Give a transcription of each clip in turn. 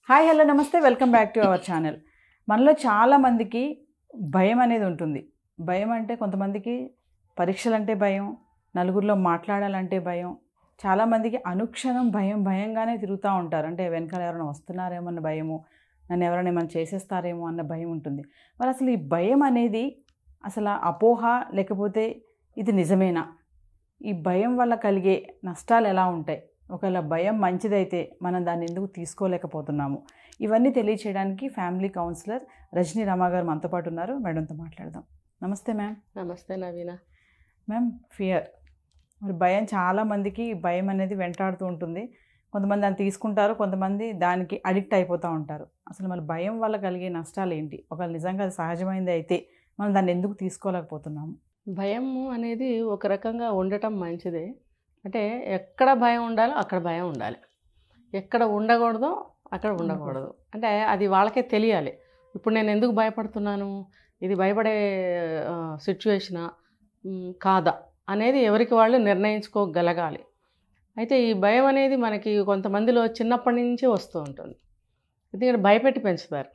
Hi hello నమస్తే welcome back to our channel. మనలో చాలామందికి భయం అనేది ఉంటుంది. భయం అంటే కొంతమందికి పరీక్షలంటే భయం, నలుగురిలో మాట్లాడాలంటే భయం, చాలామందికి అనుక్షణం భయంగానే తిరుగుతూ ఉంటారు. అంటే వెనకాల ఎవరైనా వస్తున్నారేమో అన్న భయము, నన్ను ఎవరైనా ఏమైనా చేసేస్తారేమో అన్న భయం ఉంటుంది. మరి అసలు ఈ భయం అనేది అసలు అపోహ లేకపోతే ఇది నిజమేనా? ఈ భయం వల్ల కలిగే నష్టాలు ఎలా ఉంటాయి? ఒకవేళ భయం మంచిదైతే మనం దాన్ని ఎందుకు తీసుకోలేకపోతున్నాము? ఇవన్నీ తెలియచేయడానికి ఫ్యామిలీ కౌన్సిలర్ రజనీ రమ గారు మనతో పాటు ఉన్నారు. మేడంతో మాట్లాడదాం. నమస్తే మ్యామ్. నమస్తే నవీన. మ్యామ్, ఫియర్, మరి భయం చాలామందికి భయం అనేది వెంటాడుతూ ఉంటుంది. కొంతమంది దాన్ని తీసుకుంటారు, కొంతమంది దానికి అడిక్ట్ అయిపోతూ ఉంటారు. అసలు మరి భయం వల్ల కలిగే నష్టాలు ఏంటి? ఒకవేళ నిజంగా అది సహజమైనది అయితే మనం దాన్ని ఎందుకు తీసుకోలేకపోతున్నాము? భయం అనేది ఒక రకంగా ఉండటం మంచిదే. అంటే ఎక్కడ భయం ఉండాలో అక్కడ భయం ఉండాలి, ఎక్కడ ఉండకూడదో అక్కడ ఉండకూడదు. అంటే అది వాళ్ళకే తెలియాలి. ఇప్పుడు నేను ఎందుకు భయపడుతున్నాను, ఇది భయపడే సిచ్యువేషనా కాదా అనేది ఎవరికి వాళ్ళు నిర్ణయించుకోగలగాలి. అయితే ఈ భయం అనేది మనకి కొంతమందిలో చిన్నప్పటి నుంచి వస్తూ ఉంటుంది. ఎందుకంటే భయపెట్టి పెంచుతారు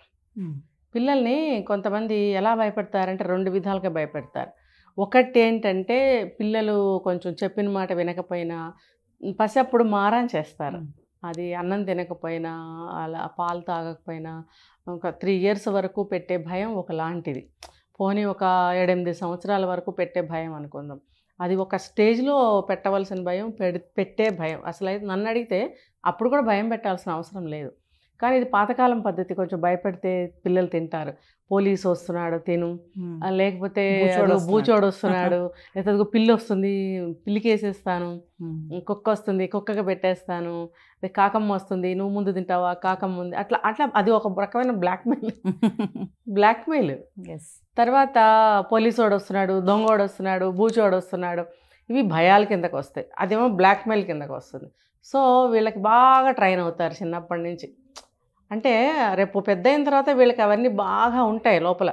పిల్లల్ని. కొంతమంది ఎలా భయపెడతారంటే రెండు విధాలుగా భయపెడతారు. ఒకటి ఏంటంటే పిల్లలు కొంచెం చెప్పిన మాట వినకపోయినా పసిప్పుడు మారం చేస్తారు. అది అన్నం తినకపోయినా, అలా పాలు తాగకపోయినా ఒక 3 years వరకు పెట్టే భయం ఒకలాంటిది. పోనీ ఒక 7-8 సంవత్సరాల వరకు పెట్టే భయం అనుకుందాం. అది ఒక స్టేజ్లో పెట్టవలసిన భయం, పెట్టే భయం. అసలు అయితే నన్ను అడిగితే అప్పుడు కూడా భయం పెట్టాల్సిన అవసరం లేదు. కానీ ఇది పాతకాలం పద్ధతి. కొంచెం భయపెడితే పిల్లలు తింటారు. పోలీసు వస్తున్నాడు తిను, లేకపోతే బూచోడు వస్తున్నాడు, లేకపోతే పిల్లి వస్తుంది పిల్లికి వేసేస్తాను, కుక్క వస్తుంది కుక్కగా పెట్టేస్తాను, కాకమ్మ వస్తుంది నువ్వు ముందు తింటావా కాకమ్మ ఉంది, అట్లా అట్లా అది ఒక రకమైన బ్లాక్మెయిల్. తర్వాత పోలీసోడు వస్తున్నాడు, దొంగోడు వస్తున్నాడు, బూచోడు వస్తున్నాడు. ఇవి భయాల కిందకు వస్తాయి. అదేమో బ్లాక్మెయిల్ కిందకు వస్తుంది. సో వీళ్ళకి బాగా ట్రైన్ అవుతారు చిన్నప్పటి నుంచి. అంటే రేపు పెద్ద అయిన తర్వాత వీళ్ళకి అవన్నీ బాగా ఉంటాయి లోపల.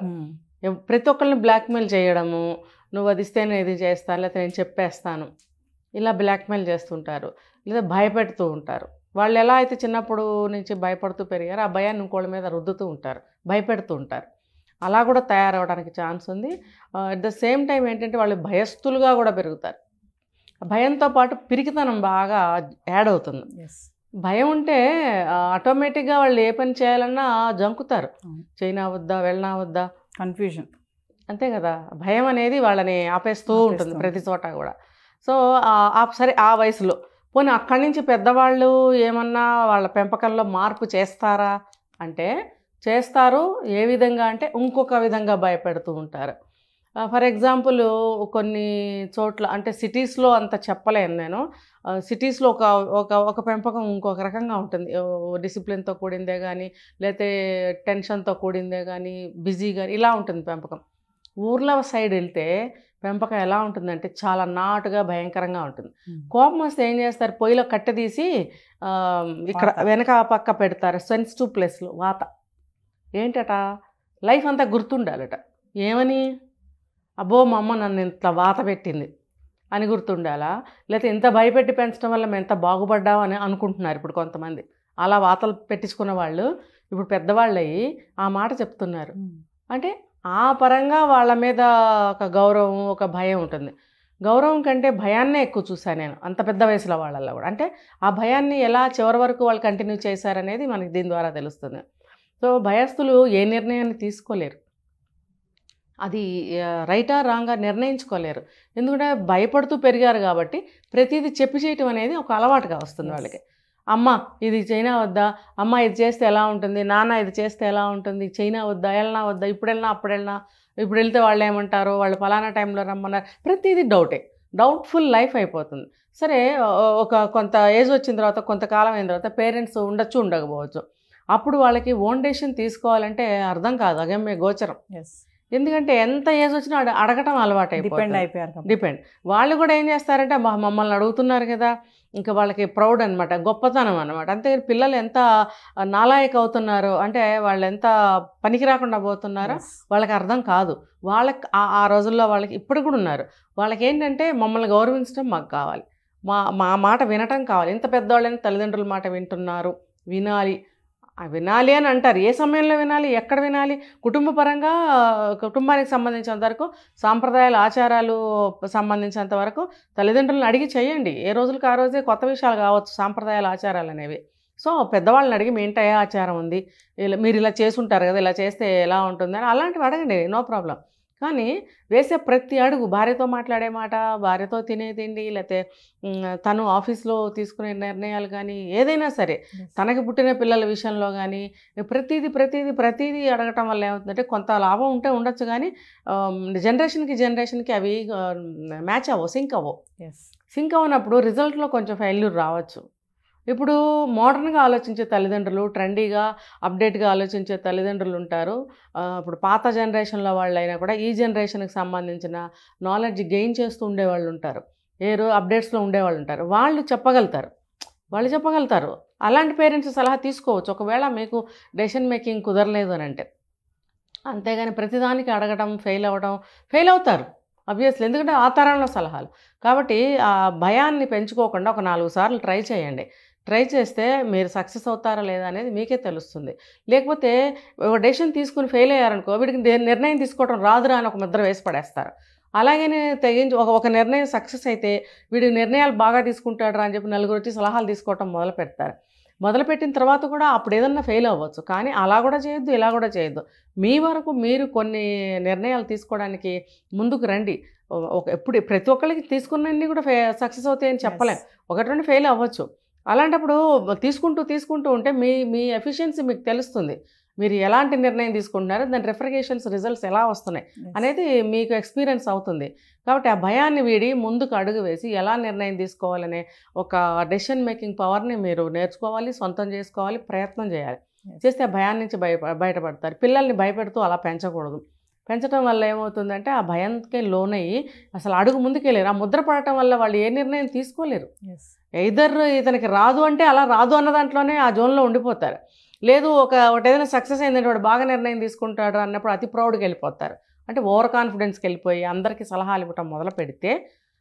ప్రతి ఒక్కరిని బ్లాక్మెయిల్ చేయడము, నువ్వు అది ఇస్తే నేను ఇది చేస్తాను, లేకపోతే నేను చెప్పేస్తాను, ఇలా బ్లాక్మెయిల్ చేస్తుంటారు, లేదా భయపెడుతూ ఉంటారు. వాళ్ళు ఎలా అయితే చిన్నప్పుడు నుంచి భయపడుతూ పెరిగారో ఆ భయాన్ని ఇంకోళ్ళ మీద రుద్దుతూ ఉంటారు, భయపెడుతూ ఉంటారు. అలా కూడా తయారవడానికి ఛాన్స్ ఉంది. అట్ ద సేమ్ టైం ఏంటంటే వాళ్ళు భయస్థులుగా కూడా పెరుగుతారు. భయంతో పాటు పిరికితనం బాగా యాడ్ అవుతుంది. భయం ఉంటే ఆటోమేటిక్గా వాళ్ళు ఏ పని చేయాలన్నా జంకుతారు. చైనా వద్దా, వెళ్ళనా వద్దా, కన్ఫ్యూజన్. అంతే కదా. భయం అనేది వాళ్ళని ఆపేస్తూ ఉంటుంది ప్రతి చోట కూడా. సో సరే ఆ వయసులో పోనీ అక్కడి నుంచి పెద్దవాళ్ళు ఏమన్నా వాళ్ళ పెంపకంలో మార్పు చేస్తారా అంటే చేస్తారు. ఏ విధంగా అంటే ఇంకొక విధంగా భయపెడుతూ ఉంటారు. ఫర్ ఎగ్జాంపుల్ కొన్ని చోట్ల అంటే సిటీస్లో అంత చెప్పలేను నేను. సిటీస్లో ఒక పెంపకం ఇంకొక రకంగా ఉంటుంది. డిసిప్లిన్తో కూడిందే కానీ, లేకపోతే టెన్షన్తో కూడిందే కానీ, బిజీ కానీ ఇలా ఉంటుంది పెంపకం. ఊర్ల సైడ్ వెళ్తే పెంపకం ఎలా ఉంటుందంటే చాలా నాటుగా భయంకరంగా ఉంటుంది. కోపం వస్తే ఏం చేస్తారు, పొయ్యిలో కట్టె తీసి ఇక్కడ వెనక పక్క పెడతారు. సెన్సిటివ్ ప్లేస్లో వాత ఏంటట, లైఫ్ అంతా గుర్తుండాలట. ఏమని, అబ్బో మా అమ్మ నన్ను ఇంత వాత పెట్టింది అని గుర్తుండాలా, లేకపోతే ఇంత భయపెట్టి పెంచడం వల్ల మేము ఎంత బాగుపడ్డామని అని అనుకుంటున్నారు ఇప్పుడు కొంతమంది. అలా వాతలు పెట్టించుకున్న వాళ్ళు ఇప్పుడు పెద్దవాళ్ళు అయ్యి ఆ మాట చెప్తున్నారు. అంటే ఆ పరంగా వాళ్ళ మీద ఒక గౌరవం, ఒక భయం ఉంటుంది. గౌరవం కంటే భయాన్నే ఎక్కువ చూశాను నేను అంత పెద్ద వయసులో వాళ్ళల్లో కూడా. అంటే ఆ భయాన్ని ఎలా చివరి వరకు వాళ్ళు కంటిన్యూ చేశారనేది మనకి దీని ద్వారా తెలుస్తుంది. సో భయస్థులు ఏ నిర్ణయాన్ని తీసుకోలేరు, అది రైటా రాంగా నిర్ణయించుకోలేరు. ఎందుకంటే భయపడుతూ పెరిగారు కాబట్టి ప్రతిదీ చెప్పి చేయటం అనేది ఒక అలవాటుగా వస్తుంది వాళ్ళకి. అమ్మ ఇది చైనా వద్దా, అమ్మ ఇది చేస్తే ఎలా ఉంటుంది, నాన్న ఇది చేస్తే ఎలా ఉంటుంది, చైనా వద్దా, వెళ్ళనా వద్దా, ఇప్పుడు వెళ్ళినా అప్పుడు వెళ్ళినా, ఇప్పుడు వెళ్తే వాళ్ళు ఏమంటారు, వాళ్ళు ఫలానా టైంలో రమ్మన్నారు, ప్రతిదీ డౌట్ఫుల్ లైఫ్ అయిపోతుంది. సరే కొంత ఏజ్ వచ్చిన తర్వాత, కొంతకాలం అయిన తర్వాత పేరెంట్స్ ఉండొచ్చు ఉండకపోవచ్చు. అప్పుడు వాళ్ళకి ఓన్ డెసిషన్ తీసుకోవాలంటే అర్థం కాదు, అగమ్య గోచరం. ఎందుకంటే ఎంత ఏజ్ వచ్చినా అడగటం అలవాటు అయిపోయారు. డిపెండ్ వాళ్ళు కూడా ఏం చేస్తారంటే మమ్మల్ని అడుగుతున్నారు కదా, ఇంకా వాళ్ళకి ప్రౌడ్ అనమాట, గొప్పతనం అనమాట. అంతే పిల్లలు ఎంత నాలాయక అవుతున్నారో, అంటే వాళ్ళు ఎంత పనికి రాకుండా పోతున్నారో వాళ్ళకి అర్థం కాదు. వాళ్ళకి ఆ రోజుల్లో వాళ్ళకి ఇప్పుడు కూడా ఉన్నారు. వాళ్ళకి ఏంటంటే మమ్మల్ని గౌరవించడం మాకు కావాలి, మా మాట వినటం కావాలి. ఇంత పెద్దవాళ్ళని తల్లిదండ్రుల మాట వింటున్నారు, వినాలి వినాలి అని అంటారు. ఏ సమయంలో వినాలి, ఎక్కడ వినాలి? కుటుంబపరంగా కుటుంబానికి సంబంధించినంత వరకు, సాంప్రదాయాలు, ఆచారాలు సంబంధించినంత వరకు తల్లిదండ్రులను అడిగి చేయండి. ఏ రోజులకు ఆ రోజే కొత్త విషయాలు కావచ్చు సాంప్రదాయాలు, ఆచారాలు అనేవి. సో పెద్దవాళ్ళని అడిగి మీ ఇంట ఏ ఆచారం ఉంది, మీరు ఇలా చేసుంటారు కదా, ఇలా చేస్తే ఎలా ఉంటుంది అని అలాంటివి అడగండి, నో ప్రాబ్లం. కానీ వేసే ప్రతి అడుగు, భార్యతో మాట్లాడే మాట, భార్యతో తినే తిండి, లేకపోతే తను ఆఫీస్లో తీసుకునే నిర్ణయాలు కానీ ఏదైనా సరే, తనకి పుట్టిన పిల్లల విషయంలో కానీ ప్రతిదీ అడగటం వల్ల ఏమవుతుందంటే కొంత లాభం ఉంటే ఉండొచ్చు, కానీ జనరేషన్కి అవి మ్యాచ్ అవ్వవు, సింక్ అవ్వవు. సింక్ అవ్వనప్పుడు రిజల్ట్లో కొంచెం ఫెయిల్యూర్ రావచ్చు. ఇప్పుడు మోడర్న్గా ఆలోచించే తల్లిదండ్రులు, ట్రెండీగా అప్డేట్గా ఆలోచించే తల్లిదండ్రులు ఉంటారు. ఇప్పుడు పాత జనరేషన్లో వాళ్ళైనా కూడా ఈ జనరేషన్కి సంబంధించిన నాలెడ్జ్ గెయిన్ చేస్తూ ఉండేవాళ్ళు ఉంటారు, అప్డేట్స్లో ఉండేవాళ్ళు ఉంటారు. వాళ్ళు చెప్పగలుగుతారు. అలాంటి పేరెంట్స్ సలహా తీసుకోవచ్చు ఒకవేళ మీకు డెసిషన్ మేకింగ్ కుదరలేదు అని అంటే. అంతేగాని ప్రతిదానికి అడగడం, ఫెయిల్ అవుతారు ఆబ్వియస్లీ, ఎందుకంటే ఆ తరంలో సలహాలు. కాబట్టి ఆ భయాన్ని పెంచుకోకుండా ఒక 4 సార్లు ట్రై చేయండి. ట్రై చేస్తే మీరు సక్సెస్ అవుతారా లేదా అనేది మీకే తెలుస్తుంది. లేకపోతే ఒక డెసిషన్ తీసుకుని ఫెయిల్ అయ్యారనుకో, వీడికి నిర్ణయం తీసుకోవడం రాదురా అని ఒక ముద్ర వేసి పడేస్తారు. అలాగనే తెగించి ఒక నిర్ణయం సక్సెస్ అయితే వీడి నిర్ణయాలు బాగా తీసుకుంటాడు అని చెప్పి నలుగురు వచ్చి సలహాలు తీసుకోవటం మొదలు పెడతారు. మొదలుపెట్టిన తర్వాత కూడా అప్పుడు ఏదన్నా ఫెయిల్ అవ్వచ్చు, కానీ అలా కూడా చేయొద్దు, ఇలా కూడా చేయొద్దు. మీ వరకు మీరు కొన్ని నిర్ణయాలు తీసుకోవడానికి ముందుకు రండి. ప్రతి ఒక్కరికి తీసుకున్నన్ని కూడా సక్సెస్ అవుతాయని చెప్పలేం, 1-2 ఫెయిల్ అవ్వచ్చు. అలాంటప్పుడు తీసుకుంటూ ఉంటే మీ ఎఫిషియన్సీ మీకు తెలుస్తుంది. మీరు ఎలాంటి నిర్ణయం తీసుకుంటున్నారో దాని రిఫ్రిగేషన్స్ రిజల్ట్స్ ఎలా వస్తున్నాయి అనేది మీకు ఎక్స్పీరియన్స్ అవుతుంది. కాబట్టి ఆ భయాన్ని వీడి ముందుకు అడుగు వేసి ఎలా నిర్ణయం తీసుకోవాలనే ఒక డెసిషన్ మేకింగ్ పవర్ని మీరు నేర్చుకోవాలి, సొంతం చేసుకోవాలి, ప్రయత్నం చేయాలి. చేస్తే ఆ భయాన్ని నుంచి బయటపడతారు. పిల్లల్ని భయపెడుతూ అలా పెంచకూడదు. పెంచడం వల్ల ఏమవుతుందంటే ఆ భయంకే లోనయ్యి అసలు అడుగు ముందుకెళ్ళారు. ఆ ముద్ర పడటం వల్ల వాళ్ళు ఏ నిర్ణయం తీసుకోలేరు. ఎయిదర్ ఇతనికి రాదు అంటే అలా రాదు అన్న దాంట్లోనే ఆ జోన్లో ఉండిపోతారు. లేదు ఒకటి ఏదైనా సక్సెస్ అయిందంటే వాడు బాగా నిర్ణయం తీసుకుంటాడు అన్నప్పుడు అతి ప్రౌడ్కి వెళ్ళిపోతారు. అంటే ఓవర్ కాన్ఫిడెన్స్కి వెళ్ళిపోయి అందరికీ సలహాలు ఇవ్వటం మొదలు పెడితే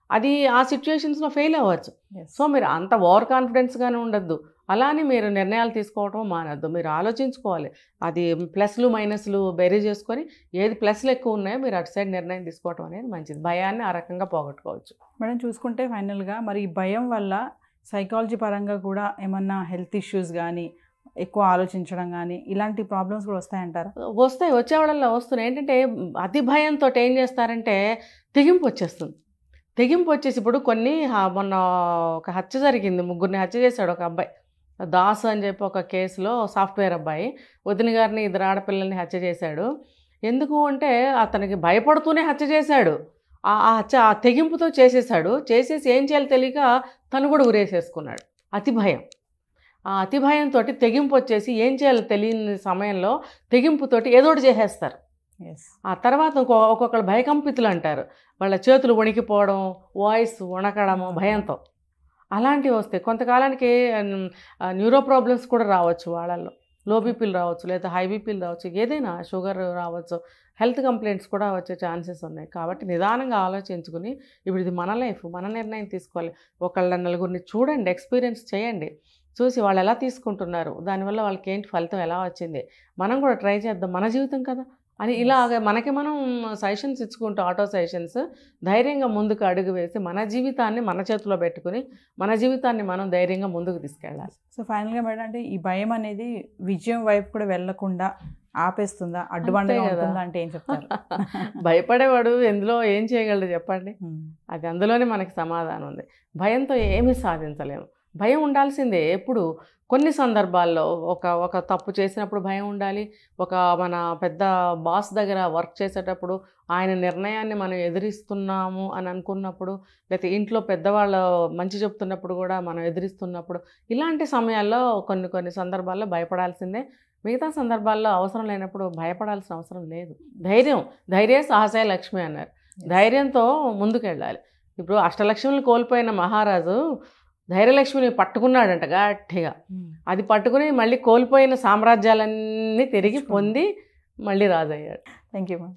అది ఆ సిచ్యువేషన్స్లో ఫెయిల్ అవ్వచ్చు. సో మీరు అంత ఓవర్ కాన్ఫిడెన్స్గానే ఉండద్దు, అలానే మీరు నిర్ణయాలు తీసుకోవటం మానద్దు. మీరు ఆలోచించుకోవాలి, అది ప్లస్లు మైనస్లు బెరీ చేసుకొని ఏది ప్లస్లు ఎక్కువ ఉన్నాయో మీరు అటు సైడ్ నిర్ణయం తీసుకోవటం అనేది మంచిది. భయాన్ని ఆ రకంగా పోగొట్టుకోవచ్చు. మేడం చూసుకుంటే ఫైనల్గా మరి ఈ భయం వల్ల సైకాలజీ పరంగా కూడా ఏమన్నా హెల్త్ ఇష్యూస్ కానీ, ఎక్కువ ఆలోచించడం కానీ ఇలాంటి ప్రాబ్లమ్స్ కూడా వస్తాయంటారా? వస్తాయి, వచ్చేవాళ్ళల్లో వస్తున్నాయి. ఏంటంటే అతి భయంతో ఏం చేస్తారంటే తెగింపు వచ్చేసి ఇప్పుడు మొన్న ఒక హత్య జరిగింది, 3 హత్య చేశాడు ఒక అబ్బాయి, దాసు అని చెప్పి ఒక కేసులో సాఫ్ట్వేర్ అబ్బాయి వదిన గారిని 2 ఆడపిల్లల్ని హత్య చేశాడు. ఎందుకు అంటే అతనికి భయపడుతూనే హత్య చేశాడు. ఆ హత్య ఆ తెగింపుతో చేసేసాడు. చేసేసి ఏం చేయాలో తెలియక తను కూడా ఉరేసేసుకున్నాడు. అతి భయం. ఆ అతి భయంతో తెగింపు వచ్చేసి ఏం చేయాలో తెలియని సమయంలో తెగింపుతోటి ఏదోటి చేసేస్తారు. ఆ తర్వాత ఒక్కొక్కరు భయకంపితులు అంటారు, వాళ్ళ చేతులు వణికిపోవడం, వాయిస్ వణకడము భయంతో, అలాంటివి వస్తాయి. కొంతకాలానికి న్యూరో ప్రాబ్లమ్స్ కూడా రావచ్చు, వాళ్ళల్లో లో బీపీలు రావచ్చు, లేదా హై బీపీలు రావచ్చు, ఏదైనా షుగర్ రావచ్చు, హెల్త్ కంప్లైంట్స్ కూడా వచ్చే ఛాన్సెస్ ఉన్నాయి. కాబట్టి నిదానంగా ఆలోచించుకుని ఇప్పుడు ఇది మన లైఫ్, మన నిర్ణయం తీసుకోవాలి. నలుగురిని చూడండి, ఎక్స్పీరియన్స్ చేయండి, చూసి వాళ్ళు ఎలా తీసుకుంటున్నారు, దానివల్ల వాళ్ళకి ఏంటి ఫలితం ఎలా వచ్చింది, మనం కూడా ట్రై చేద్దాం, మన జీవితం కదా అని ఇలాగ మనకి మనం సజెషన్స్ ఇచ్చుకుంటూ ఆటో సజెషన్స్ ధైర్యంగా ముందుకు అడుగు వేసి మన జీవితాన్ని మన చేతిలో పెట్టుకుని మన జీవితాన్ని మనం ధైర్యంగా ముందుకు తీసుకెళ్ళాలి. సో ఫైనల్గా మేడం అంటే ఈ భయం అనేది విజయం వైపు కూడా వెళ్లకుండా ఆపేస్తుందా, అడ్డుబండగా ఉంటుందా అంటే ఏం చెప్తారు? భయపడేవాడు ఎందులో ఏం చేయగలడు చెప్పండి, అది అందులోనే మనకి సమాధానం ఉంది. భయంతో ఏమీ సాధించలేము. భయం ఉండాల్సిందే ఎప్పుడు. కొన్ని సందర్భాల్లో ఒక తప్పు చేసినప్పుడు భయం ఉండాలి. మన పెద్ద బాస్ దగ్గర వర్క్ చేసేటప్పుడు ఆయన నిర్ణయాన్ని మనం ఎదిరిస్తున్నాము అని అనుకున్నప్పుడు, లేకపోతే ఇంట్లో పెద్దవాళ్ళు మంచి చెప్తున్నప్పుడు కూడా మనం ఎదిరిస్తున్నప్పుడు, ఇలాంటి సమయాల్లో కొన్ని సందర్భాల్లో భయపడాల్సిందే. మిగతా సందర్భాల్లో అవసరం లేనప్పుడు భయపడాల్సిన అవసరం లేదు. ధైర్య సాహసే లక్ష్మి అన్నారు. ధైర్యంతో ముందుకెళ్ళాలి. ఇప్పుడు అష్టలక్ష్ములను కోల్పోయిన మహారాజు ధైర్యలక్ష్మిని పట్టుకున్నాడంట గట్టిగా. అది పట్టుకుని మళ్ళీ కోల్పోయిన సామ్రాజ్యాలన్నీ తిరిగి పొంది మళ్ళీ రాజు అయ్యాడు. Thank you ma'am.